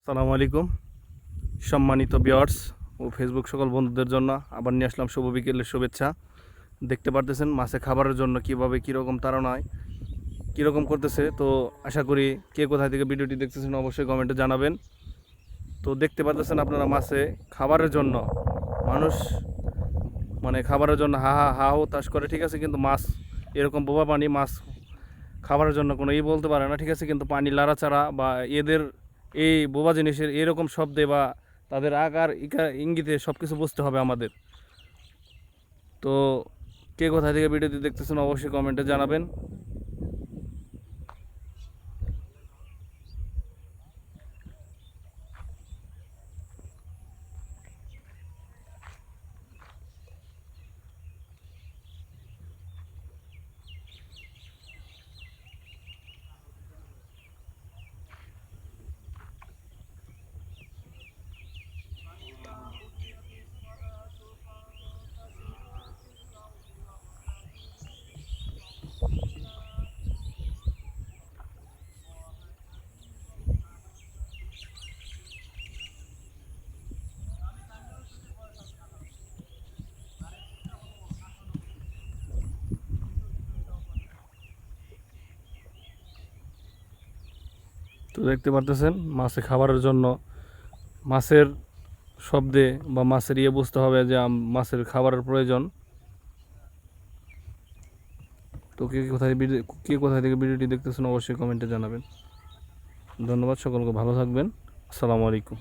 সালামু আলাইকুম সম্মানিত ভিউয়ার্স ও ফেসবুক সকল বন্ধুদের জন্য আবার নিয়ে আসলাম শুভ বিকেলের শুভেচ্ছা। দেখতে পারতেছেন মাছে খাবারের জন্য কীভাবে কীরকম তাড়নায় কীরকম করতেছে। তো আশা করি কে কোথায় থেকে ভিডিওটি দেখতেছেন অবশ্যই কমেন্টে জানাবেন। তো দেখতে পারতেছেন আপনারা মাছে খাবারের জন্য মানুষ খাবারের জন্য হা হা হা তাস করে, ঠিক আছে, কিন্তু মাছ এরকম বোবা পানি মাছ খাবারের জন্য কোনো বলতে পারে না, ঠিক আছে, কিন্তু পানি লাড়াচাড়া বা এদের এই বোবা জিনিসের এরকম শব্দে বা তাদের আকার ইঙ্গিতে সব কিছু বুঝতে হবে আমাদের। তো কে কোথা থেকে ভিডিওটি দেখতেছেন অবশ্যই কমেন্টে জানাবেন। তো দেখতে পারতেছেন মাছে খাবারের জন্য মাছের শব্দে বা মাছের বুঝতে হবে যে মাছের খাবারের প্রয়োজন। তো কে কোথায় থেকে ভিডিওটি দেখতেছেন অবশ্যই কমেন্টে জানাবেন। ধন্যবাদ, সকলকে ভালো থাকবেন। আসসালামু আলাইকুম।